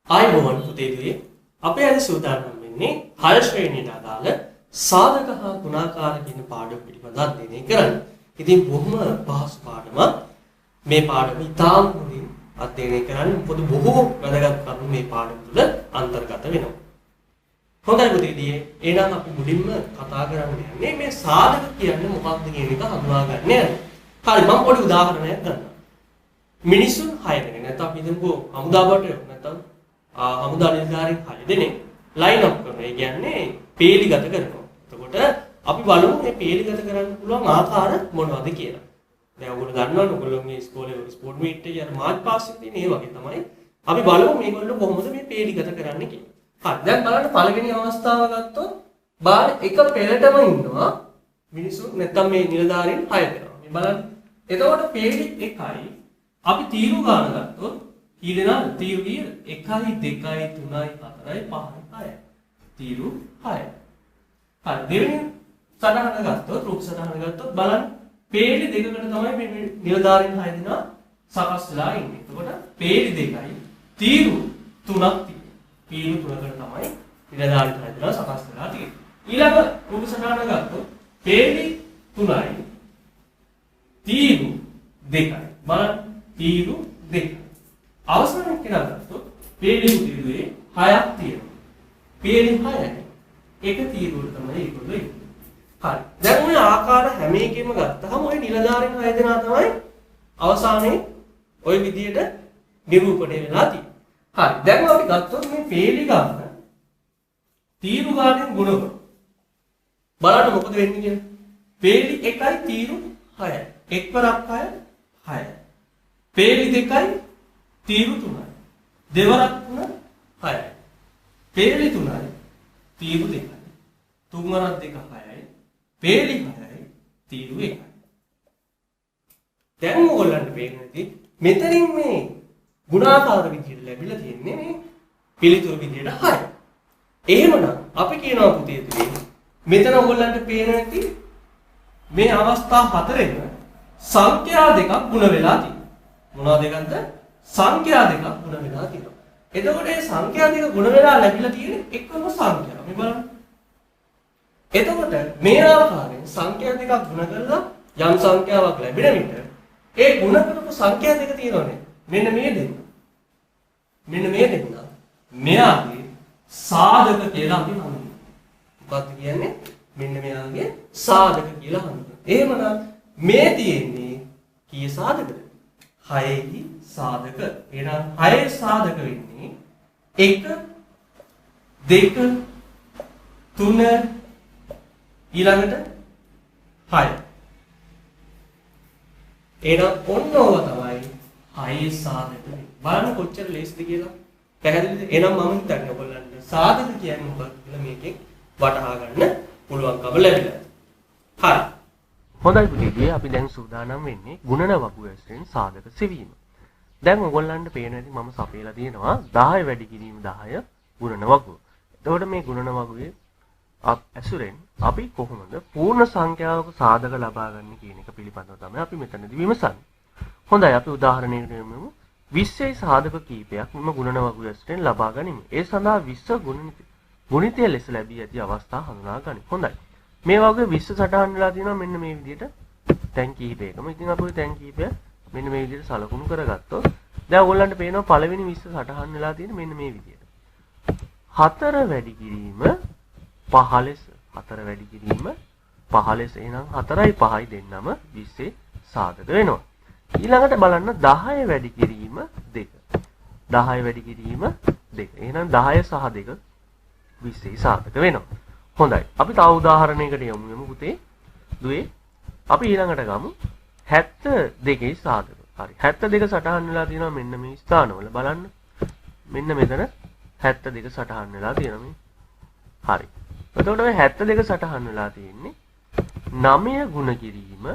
ආයුබෝවන් පුතේදුවේ අපේ අද සූදානම් වෙන්නේ 6 ශ්‍රේණියට අදාළ සාධක හා ගුණාකාර කියන පාඩම පිළිබඳව අධ්‍යයනය කරන්න. ඉතින් බොහොම පහසු පාඩමක්. මේ පාඩම ඉතාම හොඳින් අධ්‍යයනය කරන්න පොදු බොහෝ වැදගත් කරුණු මේ පාඩම තුළ අන්තර්ගත වෙනවා. හොඳයි පුතේදී එහෙනම් අපි මුලින්ම කතා කරන්න යන්නේ මේ සාධක කියන්නේ මොකක්ද කියන එක හඳුනා ගන්න යන්නේ. හරි මම පොඩි උදාහරණයක් ගන්නම්. මිනිසුන් 6 දෙනෙක් නැත්නම් අපි හිතමුකෝ හමුදාවට නැත්නම් හමුදා නිලධාරීන් 6 දෙනෙක් ලයින් අප් කරනවා. ඒ කියන්නේ පේලිගත කරනවා. එතකොට අපි බලමු මේ පේලිගත කරන්න පුළුවන් ආකාර මොනවද කියලා. දැන් ඔයගොල්ලෝ දන්නවනේ ඔයගොල්ලෝගේ ඉස්කෝලේ ස්පෝර්ට් මීට් එකේ අර මාර්ච් පාස් එකේ තියෙන ඒ වගේ තමයි. අපි බලමු මේගොල්ලෝ කොහොමද මේ පේලිගත කරන්නේ කියලා. හරි දැන් බලන්න පළවෙනි අවස්ථාව ගත්තොත් බාර එක පෙළටම ඉන්නවා මිනිස්සු නැත්නම් මේ නිලධාරීන් 6 දෙනා. මේ බලන්න. එතකොට පේලි 1යි අපි තීරු ගන්න ගත්තොත් කී දෙනාද? තීරු කීයද? 1යි 2යි 3යි 4යි 5යි 6යි. තීරු 6යි. හරි දෙවෙනි සටහන ගත්තොත් රූප සටහන ගත්තොත් බලන්න පේලි දෙකකට තමයි මේ නිලධාරීන් 6 දෙනා සකස් වෙලා ඉන්නේ. එතකොට පේලි 2යි තීරු 3ක් තියෙනවා. තීරු 3කට තමයි නිලධාරීන් 6 දෙනා සකස් වෙලා තියෙන්නේ. ඊළඟ රූප සටහන ගත්තොත් පේලි 3යි තීරු 2යි. බලන්න තීරු 2යි. අවසානයේ කියලා ගත්තොත් පේලි තීරුවේ 6ක් තියෙනවා. පේලි 6යි. එක තීරුවකට තමයි ඒගොල්ලෝ ඉන්නේ. හරි. දැන් ওই ආකාර හැම එකෙම ගත්තාම ওই නිලධාරීන් 6 දෙනා තමයි අවසානයේ ওই විදියට නිරූපණය වෙලා තියෙන්නේ. හරි. දැන් අපි ගත්තොත් මේ පේලි ගන්න තීරු ගානෙන් ගුණ කරමු. බලන්න මොකද වෙන්නේ කියලා. පේලි 1යි තීරු 6යි. එක්වරක් 6යි 6යි. පේලි 2යි තීරු 3යි. දෙවරක් 3 6යි. පේලි 3යි තීරු 2යි. තුන්වරක් 2 6යි. පේලි 6යි තීරු 1යි. දැන් ඕගොල්ලන්ට පේන්නේ මෙතනින් මේ ගුණාකාර විදිහට ලැබිලා තියෙන්නේ මේ පිළිතුරු විදිහට 6. එහෙමනම් අපි කියනවා පුතේ මෙතන ඕගොල්ලන්ට පේන්නේ මේ අවස්ථා හතරෙම සංඛ්‍යා දෙකක් ගුණ වෙලා තියෙනවා. මොනවද දෙකක්ද? සංඛ්‍යා දෙකක් ගුණ වෙලා තියෙනවා. එතකොට මේ සංඛ්‍යා දෙක ගුණ වෙලා ලැබිලා තියෙන එකම සංඛ්‍යාව. මේ බලන්න. එතකොට මේ ආකාරයෙන් සංඛ්‍යා දෙකක් ගුණ කරලා යම් සංඛ්‍යාවක් ලැබෙන විට ඒ ගුණ කරපු සංඛ්‍යා දෙක තියෙනවනේ. මෙන්න මේ දෙන්න. මෙන්න මේ දෙන්න. මෙයාගේ සාධක කියලා අපි හඳුන්වනවා. මොකක්ද කියන්නේ? මෙන්න මෙයාගේ සාධක කියලා හඳුන්වනවා. එහෙමනම් මේ තියෙන්නේ කී සාධකද? 6යි සාධක. එහෙනම් 6 සාධක වෙන්නේ 1 2 3 ඊළඟට 6. එහෙනම් ඔන්න ඕව තමයි 6 සාධක වෙන්නේ. බලන්න කොච්චර ලේසිද කියලා. පැහැදිලිද? එහෙනම් මම හිතන්නේ ඔයගොල්ලන්ට සාධක කියන්නේ මොකක්ද කියලා මේකෙන් වටහා ගන්න පුළුවන්කම ලැබිලා. හරි. හොඳයි පුතේ අපි දැන් සූදානම් වෙන්නේ ගුණන වගු ඇසෙන් සාධක සෙවීම. දැන් ඔයගොල්ලන්ට පේන ඇති මම සපයලා තියෙනවා 10 වැඩි කිරීම 10 ගුණන වගුව. එතකොට මේ ගුණන වගුවේ ඇසුරෙන් අපි කොහොමද පූර්ණ සංඛ්‍යාවක සාධක ලබා ගන්න කියන එක පිළිබඳව තමයි අපි මෙතනදී විමසන්නේ. හොඳයි අපි උදාහරණයකට යමු. 20යි සාධක කීපයක් මෙම ගුණන වගුව ඇසුරෙන් ලබා ගනිමු. ඒ සඳහා 20 ගුණිතය ලෙස ලැබී ඇති අවස්ථා හඳුනා ගනිමු. හොඳයි. මේ වගේ 20 සටහන් වෙලා තියෙනවා මෙන්න මේ විදිහට තැන් කිහිපයකම. ඉතින් අපි ওই තැන් කිහිපය මෙන්න මේ විදිහට සලකුණු කරගත්තොත් දැන් ඔයගොල්ලන්ට පේනවා පළවෙනි 20 සටහන් වෙලා තියෙන මෙන්න මේ විදිහට. 4 වැඩි කිරීම 15. 4 වැඩි කිරීම 15. එහෙනම් 4යි 5යි දෙන්නම 20 සාධක වෙනවා. ඊළඟට බලන්න 10 වැඩි කිරීම 2. 10 වැඩි කිරීම 2. එහෙනම් 10 සහ 2 20 සාධක වෙනවා. හොඳයි. අපි තව උදාහරණයකට යමු පුතේ. දුවේ අපි ඊළඟට ගමු 72 සාධක. හරි. 72 සටහන් වෙලා තියෙනවා මෙන්න මේ ස්ථානවල බලන්න. මෙන්න මෙතන 72 සටහන් වෙලා තියෙනවා මේ. හරි. එතකොට මේ 72 සටහන් වෙලා තියෙන්නේ 9 ගුණ කිරීම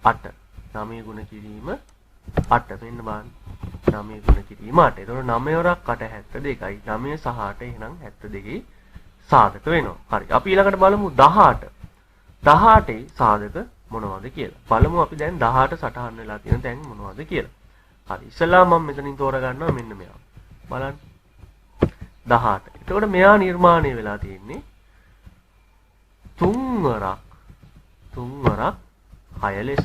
8. 9 ගුණ කිරීම 8 මෙන්න බලන්න. 9 ගුණ කිරීම 8. එතකොට 9 වරක් 8 72යි. 9 සහ 8 එහෙනම් 72යි සාධක වෙනවා. හරි. අපි ඊළඟට බලමු 18. 18යි සාධක මොනවද කියලා. බලමු අපි දැන් 18 සටහන් වෙලා තියෙන තැන් මොනවද කියලා. හරි. ඉස්සෙල්ලා මම මෙතනින් තෝරගන්නවා මෙන්න මෙයා. බලන්න. 18. එතකොට මෙයා නිර්මාණය වෙලා තියෙන්නේ තුන් වරක් 6 ලෙස.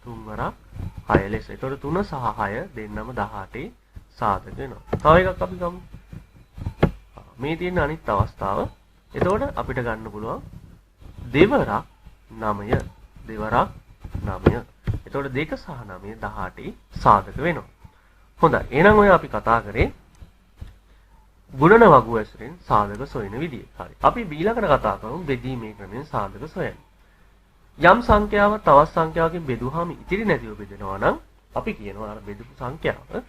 තුන් වරක් 6 ලෙස. එතකොට 3 සහ 6 දෙන්නම 18 සාධක වෙනවා. තව එකක් අපි ගමු. මේ තියෙන අනිත් අවස්ථාව. එතකොට අපිට ගන්න පුළුවන් දෙවරක් 9. දෙවරක් 9. එතකොට 2 සහ 9 18 සාධක වෙනවා. හොඳයි. එහෙනම් ඔය අපි කතා කරේ ගුණන වගු ඇසුරෙන් සාධක සොයන විදිය. හරි. අපි ඊළඟට කතා කරමු බෙදීමේ ක්‍රමයෙන් සාධක සොයන්න. යම් සංඛ්‍යාවක් තවත් සංඛ්‍යාවකින් බෙදුවාම ඉතිරි නැතිව බෙදෙනවා නම් අපි කියනවා අර බෙදපු සංඛ්‍යාව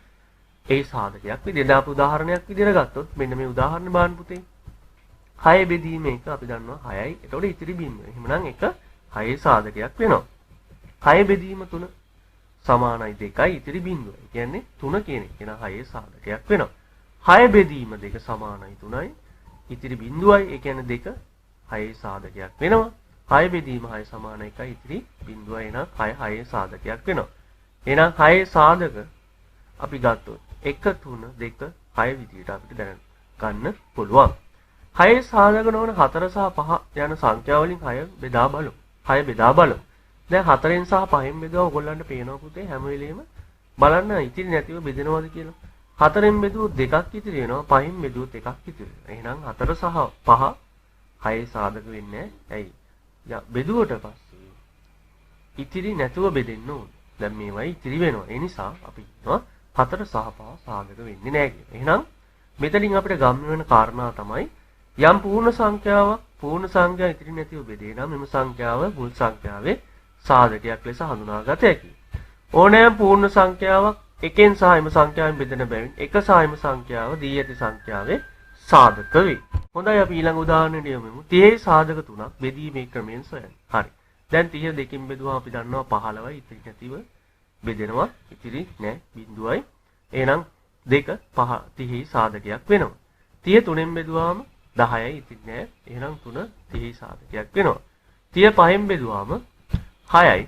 ඒ සාධකයක් විදිහට. අපි උදාහරණයක් විදිහට ගත්තොත් මෙන්න මේ උදාහරණ බලන්න පුතේ. 6 බෙදීම 1 අපි දන්නවා 6යි. එතකොට ඉතිරි බිඳුව. එහෙනම් 1 6 සාධකයක් වෙනවා. 6 බෙදීම 3 සමානයි 2යි ඉතිරි බිඳුව. ඒ කියන්නේ 3 කියන එක න 6 සාධකයක් වෙනවා. 6 බෙදීම 2 සමානයි 3යි ඉතිරි බිඳුවයි. ඒ කියන්නේ 2 6 සාධකයක් වෙනවා. 6 බෙදීම 6 සමානයි 1යි ඉතිරි බිඳුවයි නම් 6 සාධකයක් වෙනවා. එහෙනම් 6 සාධක අපි ගත්තොත් 1 3 2 6 විදිහට අපිට දැන ගන්න පුළුවන්. 6 සාධක නොවන 4 සහ 5 යන සංඛ්‍යා වලින් 6 බෙදා බලමු. 6 බෙදා බලමු. දැන් 4න් සහ 5න් බෙදුවා ඔයගොල්ලන්ට පේනවා පුතේ හැම වෙලෙම බලන්න ඉතිරි නැතිව බෙදෙනවද කියලා. 4න් බෙදුවොත් 2ක් ඉතිරි වෙනවා. 5න් බෙදුවොත් 1ක් ඉතිරි වෙනවා. එහෙනම් 4 සහ 5 6 සාධක වෙන්නේ ඇයි? බෙදුවට පස්සේ ඉතිරි නැතුව බෙදෙන්න ඕනේ. දැන් මේවයි ඉතිරි වෙනවා. ඒ නිසා අපි කියනවා 4 සහ 5 සාධක වෙන්නේ නැහැ කියලා. එහෙනම් මෙතනින් අපිට ගම්ම වෙන කාරණා තමයි යම් පූර්ණ සංඛ්‍යාව ඉතිරි නැතිව බෙදේ නම් මෙම සංඛ්‍යාව මුල් සංඛ්‍යාවේ සාධකයක් ලෙස හඳුනාගත හැකියි. ඕනෑම පූර්ණ සංඛ්‍යාවක් එකෙන් සහ එම සංඛ්‍යාවෙන් බෙදෙන බැවින් එක සහ එම සංඛ්‍යාව දී ඇති සංඛ්‍යාවේ සාධක වේ. හොඳයි අපි ඊළඟ උදාහරණයට යමු. 30 සාධක තුනක් බෙදීමේ ක්‍රමයෙන් සොයන්න. හරි. දැන් 30 දෙකකින් බෙදුවම අපි දන්නවා 15යි ඉතිරි නැතිව බෙදෙනවා. ඉතිරි නැහැ බිඳුවයි. එහෙනම් 2 5 30 සාධකයක් වෙනවා. 30 තුනෙන් බෙදුවාම 10යි ඉතිරි නැහැ. එහෙනම් 3 30 සාධකයක් වෙනවා. 30 5න් බෙදුවාම 6යි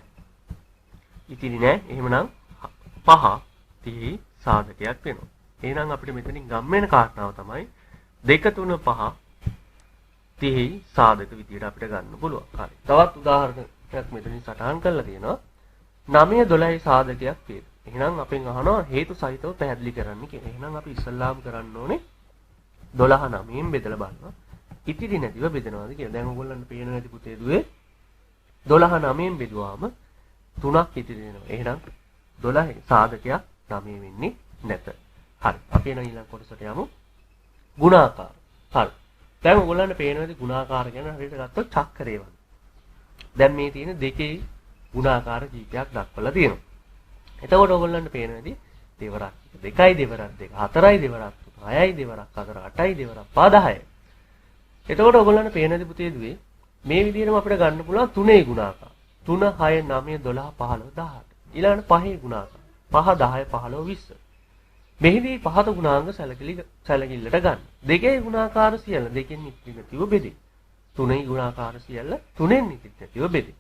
ඉතිරි නැහැ. එහෙමනම් 5 30 සාධකයක් වෙනවා. එහෙනම් අපිට මෙතනින් ගම් වෙන කාරණාව තමයි 2 3 5 30 සාධක විදියට අපිට ගන්න පුළුවන්. හරි. තවත් උදාහරණයක් මෙතනින් සටහන් කරලා තියෙනවා. 9 12 සාධකයක් වේ. එහෙනම් අපෙන් අහනවා හේතු සහිතව පැහැදිලි කරන්න කියලා. එහෙනම් අපි ඉස්සල්ලාම කරන්න ඕනේ 12 9න් බෙදලා බලනවා. ඉතිරි නැතිව බෙදනවාද කියලා. දැන් ඔයගොල්ලන්ට පේන නැති පුතේ දුවේ 12 9න් බෙදුවාම 3ක් ඉතිරි වෙනවා. එහෙනම් 12 සාධකයක් 9 වෙන්නේ නැත. හරි. අපි එන ඊළඟ කොටසට යමු. ගුණාකාර. හරි. දැන් ඔයගොල්ලන්ට පේන නැති ගුණාකාර ගැන හරියට ගත්තොත් චක්‍රේ වගේ. දැන් මේ තියෙන දෙකේ ගුණාකාර කීපයක් දක්වලා තියෙනවා. එතකොට ඔයගොල්ලන්ට පේන නැති දෙවරක් 2යි දෙවරක් 2 4යි දෙවරක් 6යි දෙවරක් 4 8යි දෙවරක් 10යි. එතකොට ඔයගොල්ලන්ට පේන නැති පුතේ දුවේ මේ විදිහටම අපිට ගන්න පුළුවන් 3ේ ගුණාකාර. 3 6 9 12 15 18. ඊළඟට 5ේ ගුණාකාර. 5 10 15 20. මෙහිදී පහත ගුණාංග සැලකිල්ලට ගන්න. දෙකේ ගුණාකාර සියල්ල දෙකෙන් ඉතිරි නැතිව බෙදේ. තුනේ ගුණාකාර සියල්ල තුනෙන් ඉතිරි නැතිව බෙදේ.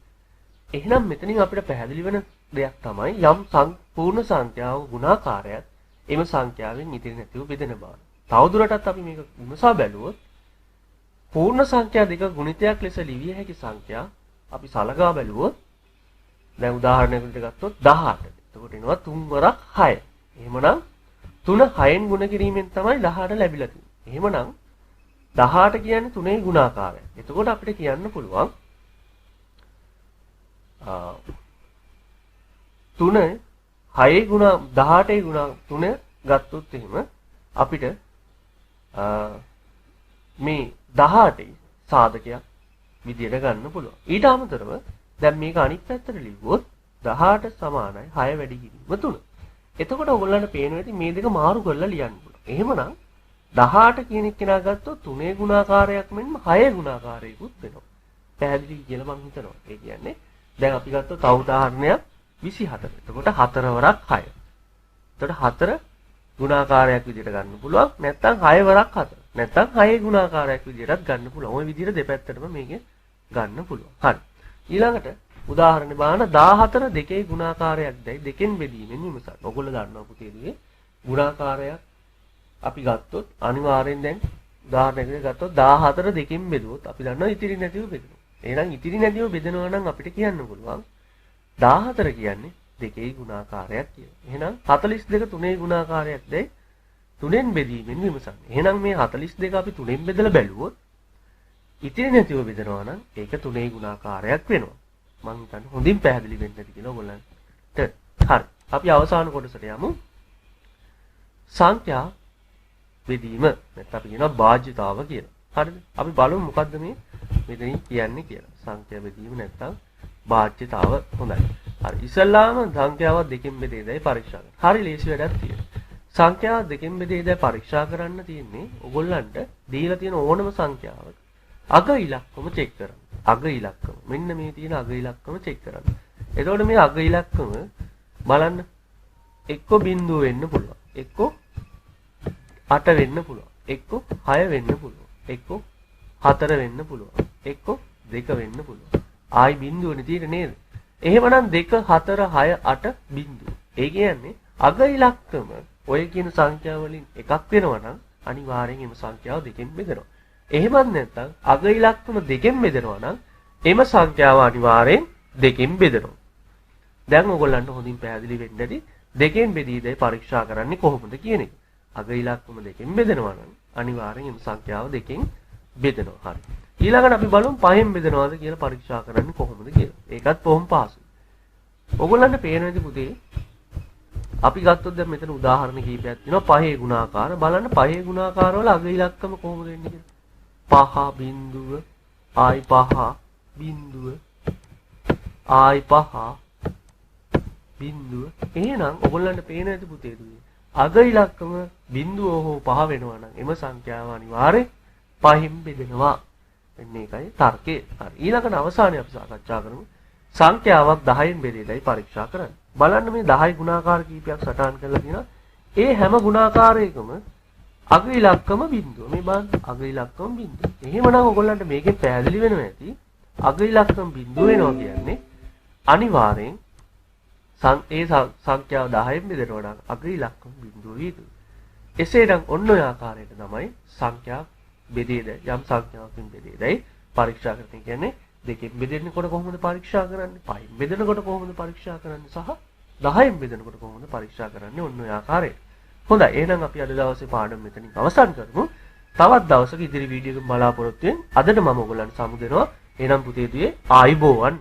එහෙනම් මෙතනින් අපිට පැහැදිලි වෙන දෙයක් තමයි යම් පූර්ණ සංඛ්‍යාව ගුණාකාරයත් එම සංඛ්‍යාවෙන් ඉතිරි නැතිව බෙදෙන බව. තවදුරටත් අපි මේක විමසා බැලුවොත් පූර්ණ සංඛ්‍යා දෙක ගුණිතයක් ලෙස ලිවිය හැකි සංඛ්‍යා අපි සලකා බැලුවොත් දැන් උදාහරණයකට ගත්තොත් 18. එතකොට එනවා 3 වරක් 6. එහෙමනම් 3 6න් ගුණ කිරීමෙන් තමයි 18 ලැබිලා තියෙන්නේ. එහෙමනම් 18 කියන්නේ 3ේ ගුණාකාරය. එතකොට අපිට කියන්න පුළුවන් 3 6ේ ගුණ 18ේ ගුණ 3 ගත්තොත් එහෙම අපිට මේ 18 සාධකයක් විදියට ගන්න පුළුවන්. ඊට අමතරව දැන් මේක අනිත් පැත්තට ලිව්වොත් 18 සමානයි 6 වැඩි කිරීම 3. එතකොට ඔයගොල්ලන්ට පේනවා ඇති මේ දෙක මාරු කරලා ලියන්න පුළුවන්. එහෙමනම් 18 කියන එක කෙනා ගත්තොත් 3ේ ගුණාකාරයක් මෙන්ම 6ේ ගුණාකාරයකුත් වෙනවා. පැහැදිලි කියලා මම හිතනවා. ඒ කියන්නේ දැන් අපි ගත්තොත් තව උදාහරණයක් 24. එතකොට 4 වරක් 6. එතකොට 4 ගුණාකාරයක් විදියට ගන්න පුළුවන්. නැත්නම් 6 වරක් 4. නැත්නම් 6 ගුණාකාරයක් විදියටත් ගන්න පුළුවන්. ওই විදියට දෙපැත්තටම මේකේ ගන්න පුළුවන්. හරි. ඊළඟට උදාහරණ බලන්න 14 දෙකේ ගුණාකාරයක් දැයි දෙකෙන් බෙදීමෙන් විමසන්න. ඔයගොල්ලෝ දන්නවා පුතේදුවේ ගුණාකාරයක් අපි ගත්තොත් අනිවාර්යෙන් දැන් උදාහරණයකට ගත්තොත් 14 දෙකෙන් බෙදුවොත් අපි දන්නවා ඉතිරි නැතිව බෙදෙනවා. එහෙනම් ඉතිරි නැතිව බෙදනවා නම් අපිට කියන්න පුළුවන් 14 කියන්නේ දෙකේ ගුණාකාරයක් කියලා. එහෙනම් 42 තුනේ ගුණාකාරයක් දැයි තුනෙන් බෙදීමෙන් විමසන්නේ. එහෙනම් මේ 42 අපි තුනෙන් බෙදලා බැලුවොත් ඉතිරි නැතිව බෙදනවා නම් ඒක තුනේ ගුණාකාරයක් වෙනවා. මම හිතන්නේ හොඳින් පැහැදිලි වෙන්න ඇති කියලා ඔයගොල්ලන්ට. හරි. අපි අවසාන කොටසට යමු. සංඛ්‍යා බෙදීම නැත්නම් අපි කියනවා භාජ්‍යතාව කියලා. හරිද? අපි බලමු මොකද්ද මේ මෙතනින් කියන්නේ කියලා. සංඛ්‍යා බෙදීම නැත්නම් භාජ්‍යතාව. හොඳයි. හරි. ඉස්සල්ලාම සංඛ්‍යාව දෙකෙන් බෙදේදයි පරීක්ෂා කරන්න. හරි ලේසි වැඩක් තියෙනවා. සංඛ්‍යාව දෙකෙන් බෙදේදයි පරීක්ෂා කරන්න තියෙන්නේ ඔයගොල්ලන්ට දීලා තියෙන ඕනම සංඛ්‍යාවක අග ඉලක්කම චෙක් කරන්න. අග ඉලක්කම. මෙන්න මේ තියෙන අග ඉලක්කම චෙක් කරන්න. එතකොට මේ අග ඉලක්කම බලන්න එක්ක බිංදුව වෙන්න පුළුවන්. එක්ක 8 වෙන්න පුළුවන්. එක්ක 6 වෙන්න පුළුවන්. එක්ක 4 වෙන්න පුළුවන්. එක්ක 2 වෙන්න පුළුවන්. ආයි බිංදුවනේ තියෙන්නේ නේද? එහෙමනම් 2 4 6 8 බිංදුව. ඒ කියන්නේ අග ඉලක්කම ඔය කියන සංඛ්‍යා වලින් එකක් වෙනවා නම් අනිවාර්යෙන් එම සංඛ්‍යාව දෙකෙන් බෙදනවා. එහෙමත් නැත්නම් අග ඉලක්කම දෙකෙන් බෙදනවා නම් එම සංඛ්‍යාව අනිවාර්යෙන් දෙකෙන් බෙදනවා. දැන් ඔයගොල්ලන්ට හොඳින් පැහැදිලි වෙන්න ඇති දෙකෙන් බෙදීදී පරීක්ෂා කරන්නේ කොහොමද කියන එක. අග ඉලක්කම දෙකෙන් බෙදනවා නම් අනිවාර්යෙන් එම සංඛ්‍යාව දෙකෙන් බෙදනවා. හරි. ඊළඟට අපි බලමු පහෙන් බෙදනවාද කියලා පරීක්ෂා කරන්නේ කොහොමද කියලා. ඒකත් බොහොම පහසුයි. ඔයගොල්ලන්ට පේනවාද පුතේ? අපි ගත්තොත් දැන් මෙතන උදාහරණ කීපයක් තියෙනවා පහේ ගුණාකාර. බලන්න පහේ ගුණාකාර වල අග ඉලක්කම කොහොමද වෙන්නේ කියලා. 5 බිංදුව ආයි 5 බිංදුව ආයි 5 බිංදුව. එහෙනම් ඔයගොල්ලන්ට පේන ඇති පුතේ දුවේ අග ඉලක්කම බිංදුව හෝ 5 වෙනවා නම් එම සංඛ්‍යාව අනිවාර්යෙන් 5න් බෙදෙනවා. මෙන්න ඒකයි තර්කය. හරි. ඊළඟට අවසානයේ අපි සාකච්ඡා කරමු සංඛ්‍යාවක් 10න් බෙදේදයි පරීක්ෂා කරන්න. බලන්න මේ 10 ගුණාකාර කීපයක් සටහන් කරලා තියෙනවා. ඒ හැම ගුණාකාරයකම අග ඉලක්කම බිංදුව. මේ බලන්න අග ඉලක්කම බිංදුව. එහෙමනම් ඔයගොල්ලන්ට මේකෙන් පැහැදිලි වෙනවා ඇති අග ඉලක්කම බිංදුව වෙනවා කියන්නේ අනිවාර්යෙන් ඒ සංඛ්‍යාව 10න් බෙදනවා නම් අග ඉලක්කම බිංදුව විය යුතුයි. එසේනම් ඔන්න ඔය ආකාරයට තමයි සංඛ්‍යා බෙදේද යම් සංඛ්‍යාවකින් බෙදේදයි පරීක්ෂා කරන්නේ. කියන්නේ දෙකෙන් බෙදෙනකොට කොහොමද පරීක්ෂා කරන්නේ? පහෙන් බෙදෙනකොට කොහොමද පරීක්ෂා කරන්නේ? සහ 10න් බෙදෙනකොට කොහොමද පරීක්ෂා කරන්නේ? ඔන්න ඔය ආකාරයට. හොඳයි. එහෙනම් අපි අද දවසේ පාඩම මෙතනින් අවසන් කරමු. තවත් දවසක ඉදිරි වීඩියෝ එකක් බලාපොරොත්තු වෙන්න. අදට මම ඔයගොල්ලන්ට සමු දෙනවා. එහෙනම් පුතේ දුවේ ආයිබෝවන්.